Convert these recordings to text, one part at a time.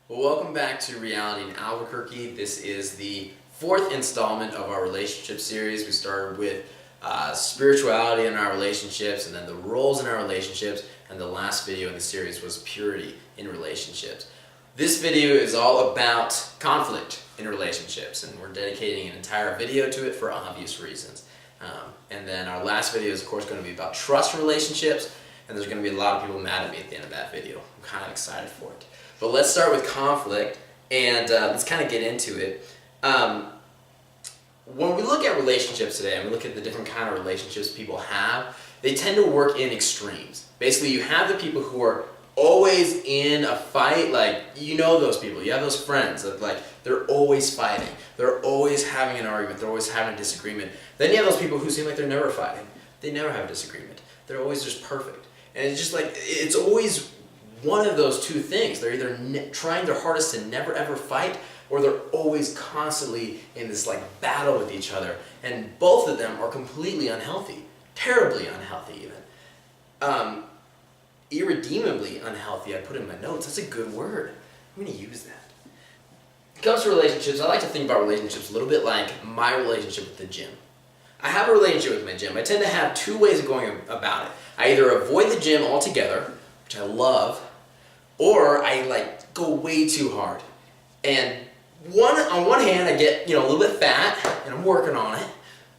Well, welcome back to Reality in Albuquerque. This is the fourth installment of our relationship series. We started with spirituality in our relationships, and then the roles in our relationships, and the last video in the series was purity in relationships. This video is all about conflict in relationships, and we're dedicating an entire video to it for obvious reasons. And then our last video is, of course, going to be about trust relationships, and there's going to be a lot of people mad at me at the end of that video. I'm kind of excited for it. But let's start with conflict, and let's kind of get into it. When we look at relationships today, and we look at the different kind of relationships people have, they tend to work in extremes. Basically, you have the people who are always in a fight, like, you know those people. You have those friends that, like, they're always fighting. They're always having an argument. They're always having a disagreement. Then you have those people who seem like they're never fighting. They never have a disagreement. They're always just perfect. And it's just like, it's always one of those two things. They're either trying their hardest to never ever fight, or they're always constantly in this like battle with each other. And both of them are completely unhealthy. Terribly unhealthy even. Irredeemably unhealthy, I put in my notes. That's a good word. I'm going to use that. When it comes to relationships, I like to think about relationships a little bit like my relationship with the gym. I have a relationship with my gym. I tend to have two ways of going about it. I either avoid the gym altogether, which I love, or I like go way too hard. And on one hand, I get a little bit fat, and I'm working on it.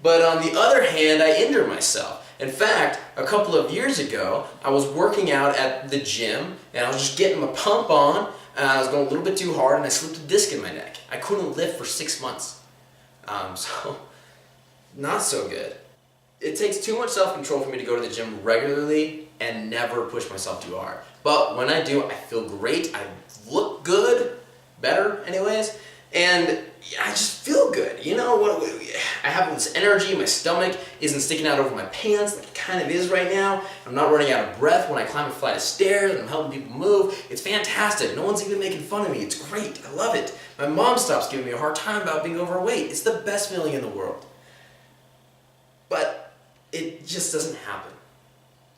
But on the other hand, I injure myself. In fact, a couple of years ago, I was working out at the gym, and I was just getting my pump on, and I was going a little bit too hard, and I slipped a disc in my neck. I couldn't lift for 6 months. So, not so good. It takes too much self-control for me to go to the gym regularly and never push myself too hard. But when I do, I feel great. I look good, better anyways, and I just feel good. You know what? I have this energy. My stomach isn't sticking out over my pants like it kind of is right now. I'm not running out of breath when I climb a flight of stairs, and I'm helping people move. It's fantastic. No one's even making fun of me. It's great. I love it. My mom stops giving me a hard time about being overweight. It's the best feeling in the world. But it just doesn't happen.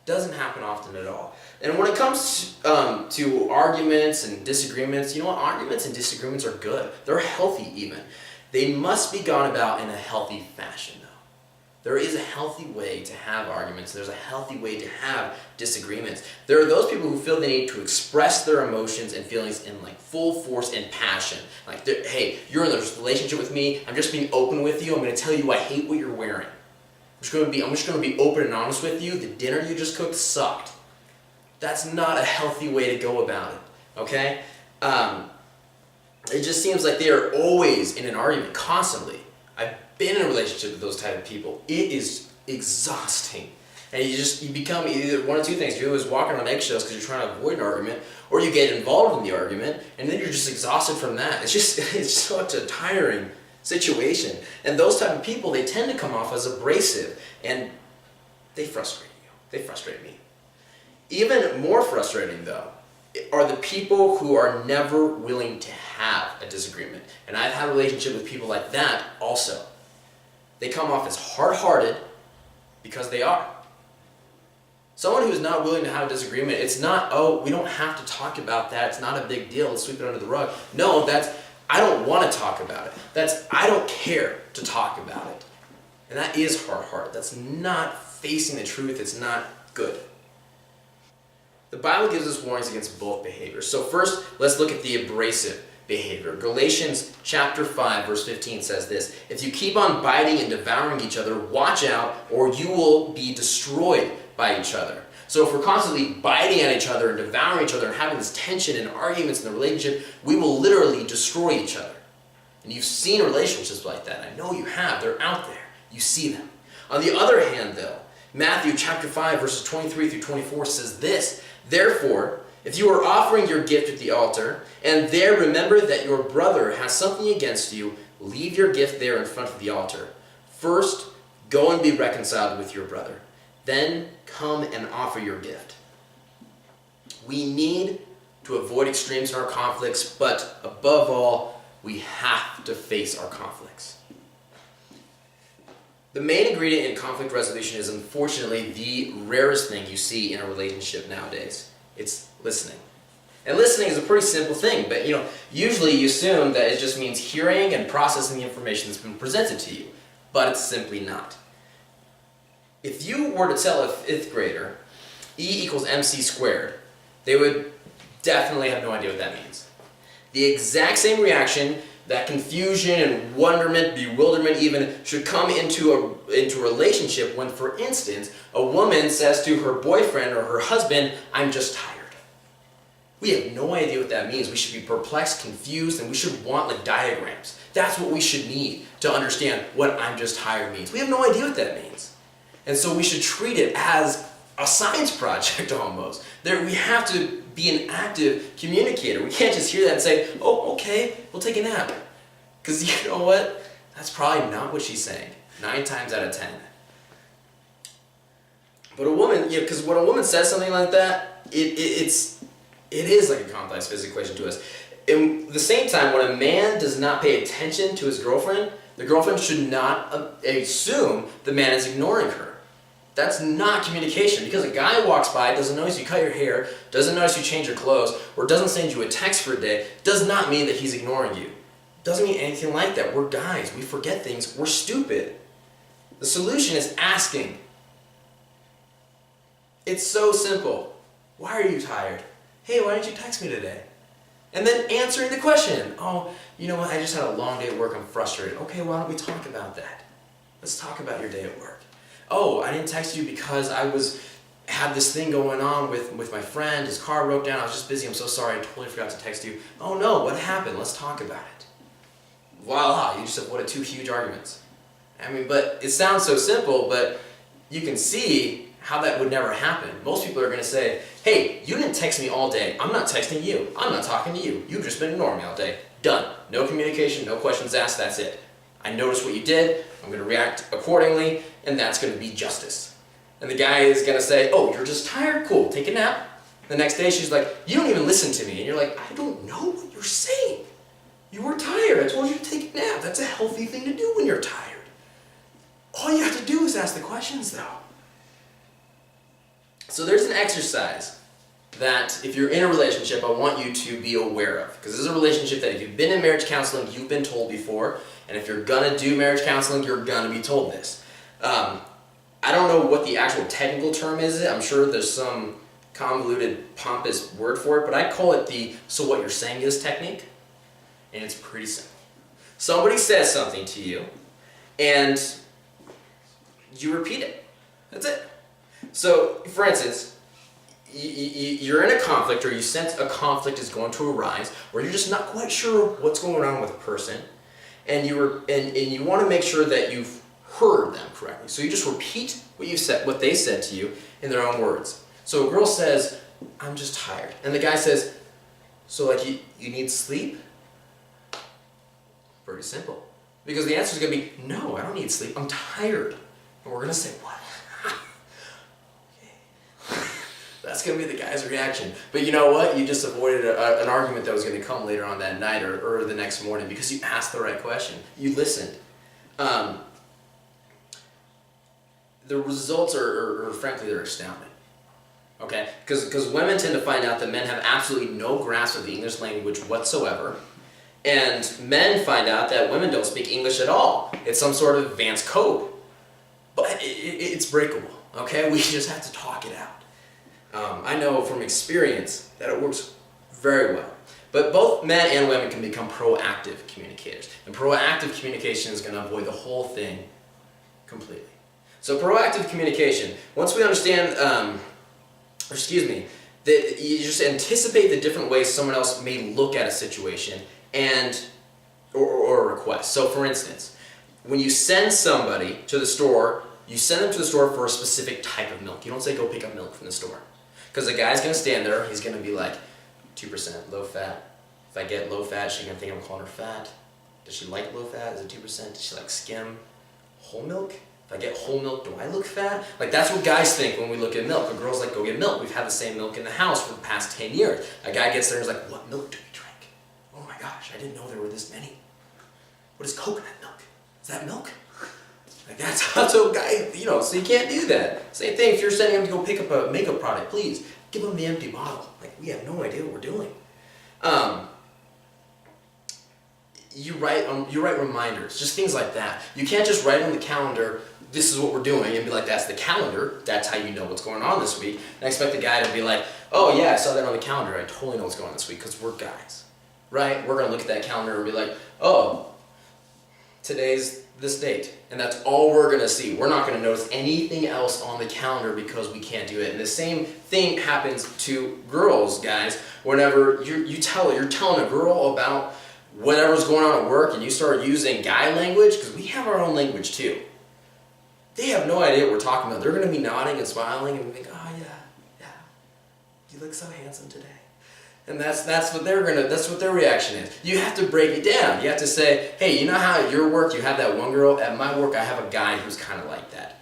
Doesn't happen often at all. And when it comes to arguments and disagreements, you know what? Arguments and disagreements are good. They're healthy even. They must be gone about in a healthy fashion, though. There is a healthy way to have arguments. There's a healthy way to have disagreements. There are those people who feel the need to express their emotions and feelings in like full force and passion. Like, hey, you're in this relationship with me. I'm just being open with you. I'm going to tell you I hate what you're wearing. I'm just going to be open and honest with you. The dinner you just cooked sucked. That's not a healthy way to go about it, okay? It just seems like they are always in an argument, constantly. I've been in a relationship with those type of people. It is exhausting. And you become either one of two things. You're always walking on eggshells because you're trying to avoid an argument, or you get involved in the argument, and then you're just exhausted from that. It's such a tiring situation. And those type of people, they tend to come off as abrasive, and they frustrate you. They frustrate me. Even more frustrating, though, are the people who are never willing to have a disagreement. And I've had a relationship with people like that also. They come off as hard-hearted because they are. Someone who is not willing to have a disagreement, it's not, oh, we don't have to talk about that, it's not a big deal, let's sweep it under the rug. No, that's, I don't want to talk about it. That's, I don't care to talk about it. And that is hard-hearted. That's not facing the truth. It's not good. The Bible gives us warnings against both behaviors. So first, let's look at the abrasive behavior. Galatians chapter 5, verse 15 says this: if you keep on biting and devouring each other, watch out, or you will be destroyed by each other. So if we're constantly biting at each other and devouring each other and having this tension and arguments in the relationship, we will literally destroy each other. And you've seen relationships like that. I know you have. They're out there. You see them. On the other hand, though, Matthew chapter 5, verses 23 through 24 says this: therefore, if you are offering your gift at the altar, and there remember that your brother has something against you, leave your gift there in front of the altar. First, go and be reconciled with your brother. Then come and offer your gift. We need to avoid extremes in our conflicts, but above all, we have to face our conflicts. The main ingredient in conflict resolution is unfortunately the rarest thing you see in a relationship nowadays. It's listening. And listening is a pretty simple thing, but usually you assume that it just means hearing and processing the information that's been presented to you, but it's simply not. If you were to tell a 5th grader E equals mc squared, they would definitely have no idea what that means. The exact same reaction, that confusion and wonderment, bewilderment even, should come into a relationship when, for instance, a woman says to her boyfriend or her husband, "I'm just tired." We have no idea what that means. We should be perplexed, confused, and we should want like diagrams. That's what we should need to understand what "I'm just tired" means. We have no idea what that means. And so we should treat it as a science project almost. We have to be an active communicator. We can't just hear that and say, "Oh, okay, we'll take a nap." Because you know what? That's probably not what she's saying, 9 times out of 10. But a woman, because when a woman says something like that, it is like a complex physics equation to us. At the same time, when a man does not pay attention to his girlfriend, the girlfriend should not assume the man is ignoring her. That's not communication, because a guy walks by, doesn't notice you cut your hair, doesn't notice you change your clothes, or doesn't send you a text for a day, does not mean that he's ignoring you. Doesn't mean anything like that. We're guys, we forget things, we're stupid. The solution is asking. It's so simple. Why are you tired? Hey, why didn't you text me today? And then answering the question. Oh, you know what, I just had a long day at work, I'm frustrated. Okay, why don't we talk about that? Let's talk about your day at work. Oh, I didn't text you because I had this thing going on with my friend, his car broke down, I was just busy, I'm so sorry, I totally forgot to text you. Oh no, what happened? Let's talk about it. Voila, you just avoided 2 huge arguments. I mean, but it sounds so simple, but you can see how that would never happen. Most people are going to say, "Hey, you didn't text me all day, I'm not texting you, I'm not talking to you, you've just been ignoring me all day. Done. No communication, no questions asked, that's it. I noticed what you did, I'm going to react accordingly, and that's going to be justice." And the guy is going to say, "Oh, you're just tired? Cool, take a nap." The next day she's like, "You don't even listen to me." And you're like, "I don't know what you're saying. You were tired, I told you to take a nap. That's a healthy thing to do when you're tired." All you have to do is ask the questions though. So there's an exercise that if you're in a relationship, I want you to be aware of. Because this is a relationship that if you've been in marriage counseling, you've been told before. And if you're gonna do marriage counseling, you're gonna be told this. I don't know what the actual technical term is. I'm sure there's some convoluted, pompous word for it, but I call it the "so what you're saying is" technique. And it's pretty simple. Somebody says something to you, and you repeat it. That's it. So, for instance, you're in a conflict, or you sense a conflict is going to arise, or you're just not quite sure what's going on with a person, and you want to make sure that you've heard them correctly. So you just repeat what they said to you in their own words. So a girl says, "I'm just tired," and the guy says, "So like you need sleep?" Pretty simple. Because the answer is going to be, "No, I don't need sleep, I'm tired." And we're going to say, "What?" Okay. That's going to be the guy's reaction. But you know what? You just avoided an argument that was going to come later on that night or the next morning because you asked the right question. You listened. The results are frankly, they're astounding. Okay? Because women tend to find out that men have absolutely no grasp of the English language whatsoever. And men find out that women don't speak English at all. It's some sort of advanced code. But it's breakable, okay? We just have to talk it out. I know from experience that it works very well. But both men and women can become proactive communicators. And proactive communication is going to avoid the whole thing completely. So proactive communication, once we understand, that you just anticipate the different ways someone else may look at a situation or a request. So for instance, when you send somebody to the store, you send them to the store for a specific type of milk. You don't say go pick up milk from the store. Because the guy's going to stand there, he's going to be like, 2% low fat. If I get low fat, she's going to think I'm calling her fat. Does she like low fat? Is it 2%? Does she like skim? Whole milk? If I get whole milk, do I look fat? Like, that's what guys think when we look at milk. A girl's like, go get milk. We've had the same milk in the house for the past 10 years. A guy gets there and is like, what milk do we drink? Oh my gosh, I didn't know there were this many. What is coconut milk? Is that milk? Like, that's how a guy, so you can't do that. Same thing if you're sending him to go pick up a makeup product, please give him the empty bottle. Like, we have no idea what we're doing. You write reminders, just things like that. You can't just write on the calendar, this is what we're doing, and be like, that's the calendar, that's how you know what's going on this week. And I expect the guy to be like, oh yeah, I saw that on the calendar, I totally know what's going on this week, because we're guys, right? We're going to look at that calendar and be like, oh, today's this date, and that's all we're going to see. We're not going to notice anything else on the calendar because we can't do it. And the same thing happens to girls, guys. Whenever you're telling a girl about whatever's going on at work and you start using guy language, because we have our own language too. They have no idea what we're talking about. They're going to be nodding and smiling and think, oh yeah, you look so handsome today. And that's what their reaction is. You have to break it down. You have to say, hey, you know how at your work you have that one girl? At my work I have a guy who's kind of like that.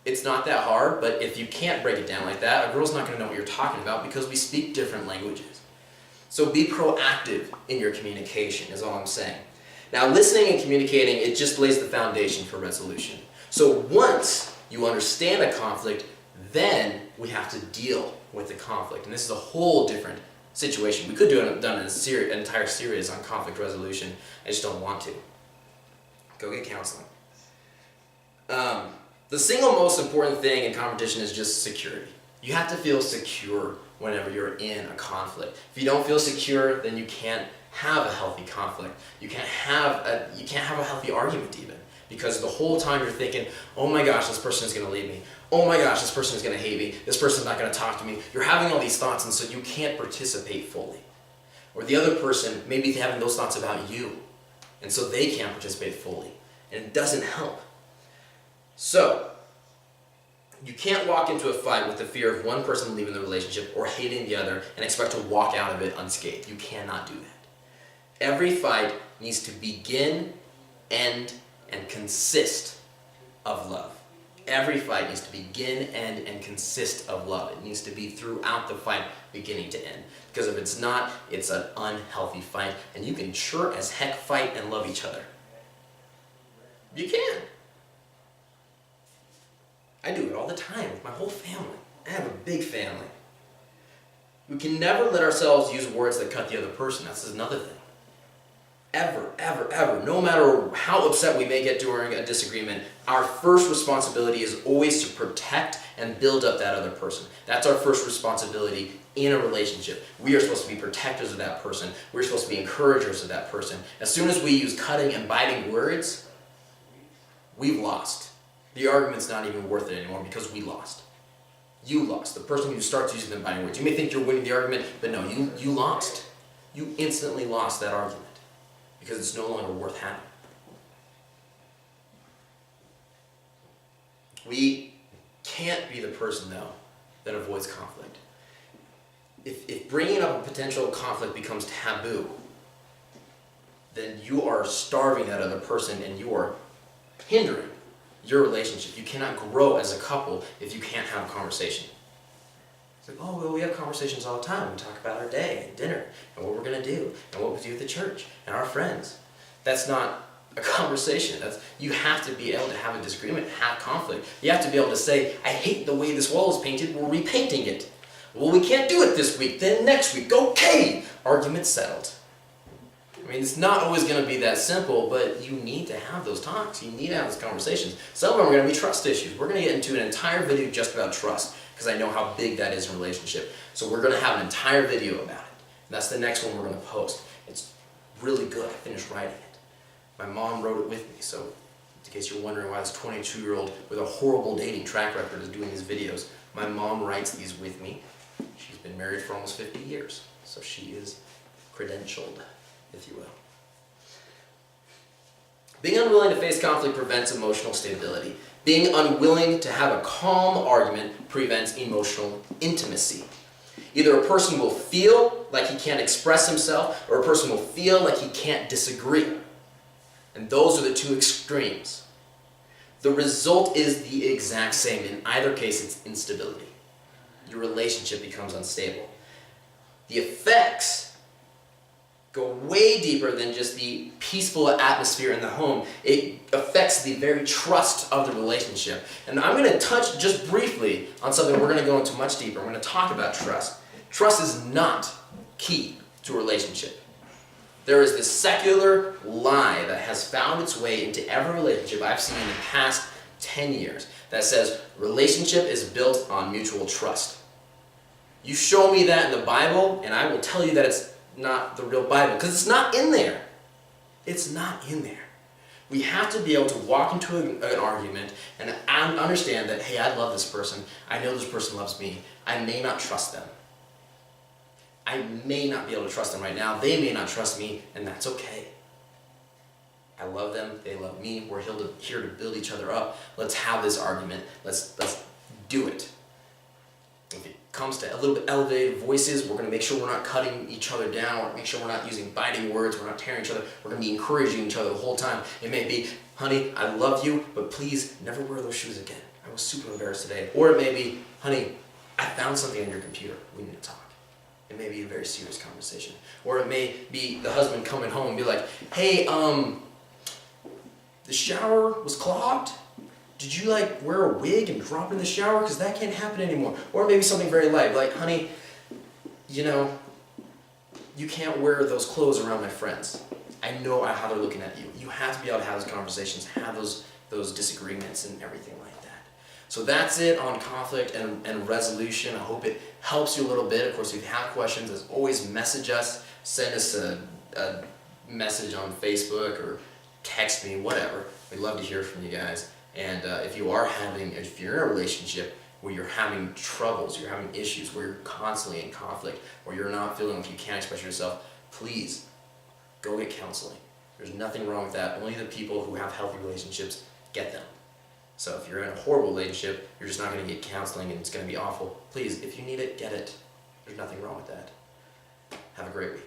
It's not that hard, but if you can't break it down like that, a girl's not going to know what you're talking about because we speak different languages. So be proactive in your communication is all I'm saying. Now listening and communicating, it just lays the foundation for resolution. So once you understand a conflict, then we have to deal with the conflict. And this is a whole different situation. We could done an entire series on conflict resolution. I just don't want to. Go get counseling. The single most important thing in competition is just security. You have to feel secure whenever you're in a conflict. If you don't feel secure, then you can't have a healthy conflict. You can't have a healthy argument even. Because the whole time you're thinking, oh my gosh, this person is going to leave me. Oh my gosh, this person is going to hate me. This person's not going to talk to me. You're having all these thoughts, and so you can't participate fully. Or the other person may be having those thoughts about you, and so they can't participate fully. And it doesn't help. So, you can't walk into a fight with the fear of one person leaving the relationship or hating the other and expect to walk out of it unscathed. You cannot do that. Every fight needs to begin, end, and consist of love. Every fight needs to begin, end, and consist of love. It needs to be throughout the fight, beginning to end. Because if it's not, it's an unhealthy fight, and you can sure as heck fight and love each other. You can. I do it all the time with my whole family. I have a big family. We can never let ourselves use words that cut the other person. That's another thing. Ever, ever, ever, no matter how upset we may get during a disagreement, our first responsibility is always to protect and build up that other person. That's our first responsibility in a relationship. We are supposed to be protectors of that person. We're supposed to be encouragers of that person. As soon as we use cutting and biting words, we've lost. The argument's not even worth it anymore because we lost. You lost. The person who starts using the biting words. You may think you're winning the argument, but no, you lost. You instantly lost that argument. Because it's no longer worth having. We can't be the person, though, that avoids conflict. If bringing up a potential conflict becomes taboo, then you are starving that other person and you are hindering your relationship. You cannot grow as a couple if you can't have a conversation. It's like, oh, well, we have conversations all the time. We talk about our day and dinner and what we're going to do and what we do at the church and our friends. That's not a conversation. You have to be able to have a disagreement, have conflict. You have to be able to say, I hate the way this wall is painted. We're repainting it. Well, we can't do it this week. Then next week, okay. Argument settled. I mean, it's not always going to be that simple, but you need to have those talks. You need to have those conversations. Some of them are going to be trust issues. We're going to get into an entire video just about trust, because I know how big that is in a relationship. So we're going to have an entire video about it. And that's the next one we're going to post. It's really good. I finished writing it. My mom wrote it with me, so in case you're wondering why this 22-year-old with a horrible dating track record is doing these videos, my mom writes these with me. She's been married for almost 50 years, so she is credentialed, if you will. Being unwilling to face conflict prevents emotional stability. Being unwilling to have a calm argument prevents emotional intimacy. Either a person will feel like he can't express himself, or a person will feel like he can't disagree. And those are the two extremes. The result is the exact same. In either case, it's instability. Your relationship becomes unstable. The effects go way deeper than just the peaceful atmosphere in the home. It affects the very trust of the relationship. And I'm going to touch just briefly on something we're going to go into much deeper. I'm going to talk about trust. Trust is not key to a relationship. There is this secular lie that has found its way into every relationship I've seen in the past 10 years that says relationship is built on mutual trust. You show me that in the Bible, and I will tell you that it's not the real Bible, because it's not in there. It's not in there. We have to be able to walk into an argument and understand that, hey, I love this person. I know this person loves me. I may not trust them. I may not be able to trust them right now. They may not trust me, and that's okay. I love them. They love me. We're here to build each other up. Let's have this argument. Let's do it. If it comes to a little bit elevated voices, we're going to make sure we're not cutting each other down. We're going to make sure we're not using biting words. We're not tearing each other. We're going to be encouraging each other the whole time. It may be, honey, I love you, but please never wear those shoes again. I was super embarrassed today. Or it may be, honey, I found something on your computer. We need to talk. It may be a very serious conversation. Or it may be the husband coming home and be like, hey, the shower was clogged. Did you wear a wig and drop in the shower? Because that can't happen anymore. Or maybe something very light, like, honey, you can't wear those clothes around my friends. I know how they're looking at you. You have to be able to have those conversations, have those disagreements and everything like that. So that's it on conflict and resolution. I hope it helps you a little bit. Of course, if you have questions, as always, message us. Send us a message on Facebook or text me, whatever. We'd love to hear from you guys. And if you're in a relationship where you're having troubles, you're having issues, where you're constantly in conflict, or you're not feeling like you can't express yourself, please go get counseling. There's nothing wrong with that. Only the people who have healthy relationships get them. So if you're in a horrible relationship, you're just not going to get counseling and it's going to be awful. Please, if you need it, get it. There's nothing wrong with that. Have a great week.